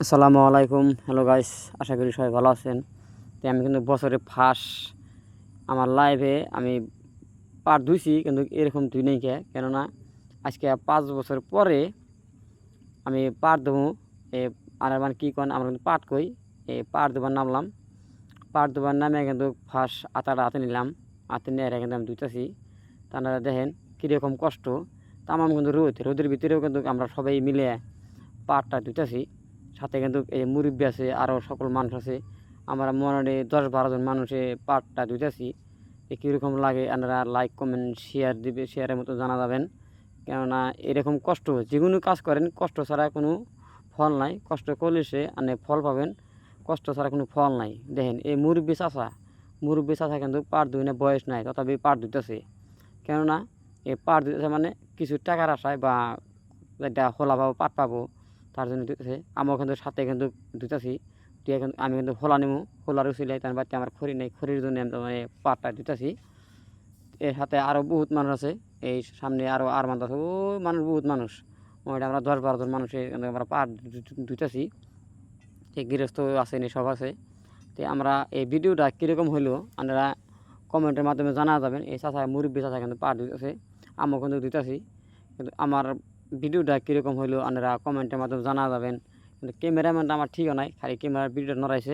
আসসালামু আলাইকুম। Hello guys, আশা করি সবাই ভালো আছেন। তো আমি কিন্তু বছরে ফার্স্ট আমার লাইভে আমি পাট ধুইছি, কিন্তু এরকম ধুই নাই কেননা আজকে 5 বছর পরে আমি পাট ধুবো। এ আর মানে কী করেন, আমরা কিন্তু পাট কই এই পাট ধোবার নামলাম। পাট ধোবার নামে কিন্তু ফার্স্ট আটাটা হাতে নিলাম, হাতে নিয়ে কিন্তু আমি ধুইতেছি। তা আপনারা দেখেন কীরকম কষ্ট। তামাম কিন্তু রোদের ভিতরেও কিন্তু আমরা সবাই মিলে পাটটা ধুইতেছি। সাথে কিন্তু এই মুরব্বি আছে, আরও সকল মানুষ আছে। আমরা মোটামুটি 10-12 জন মানুষে পাটটা ধুইতেছি। কীরকম লাগে আপনারা লাইক কমেন্ট শেয়ার দিবে, শেয়ারের মতো জানা যাবেন। কেননা এরকম কষ্ট যে কোনো কাজ করেন, কষ্ট ছাড়া কোনো ফল নাই। কষ্ট করলে সে আপনি ফল পাবেন, কষ্ট ছাড়া কোনো ফল নাই। দেখেন এই মুরব্বি চাষা কিন্তু পাট ধুই না, বয়স নাই, তথাপি পাট ধুইতেছে। কেননা এই পাট ধুইতেছে মানে কিছু টাকার আশায় বা যেটা খোলা পাবো, পাট পাবো, তার জন্য ধুইতেছে। আমিও কিন্তু সাথে কিন্তু ধুইতেছি। দিয়ে কিন্তু আমি কিন্তু খোলা নেবো, খোলার উচিলাই তার বাড়িতে আমার খড়ি নেই, খড়ির জন্য আমি মানে পাটটা ধুইতেছি। এর সাথে আরও বহুত মানুষ আছে, এই সামনে আরও আর মানুষ আছে, ও মানুষ বহুত মানুষ। ওইটা আমরা 10-12 জন মানুষে আমরা পাট ধুইতেছি। এই গৃহস্থ আসেনি, সব আছে। তো আমরা এই ভিডিওটা কীরকম হইলো আপনারা কমেন্টের মাধ্যমে জানা যাবেন। এই চাচা মুরব্বী চাচা কিন্তু পাট ধুইতেছে, আমিও কিন্তু ধুইতেছি। কিন্তু আমার ভিডিওটা কীরকম হইলো আপনারা কমেন্টের মাধ্যমে জানা যাবেন। কিন্তু ক্যামেরাম্যানটা আমার ঠিকও নাই, খালি ক্যামেরার ভিডিওটা নড়াইছে।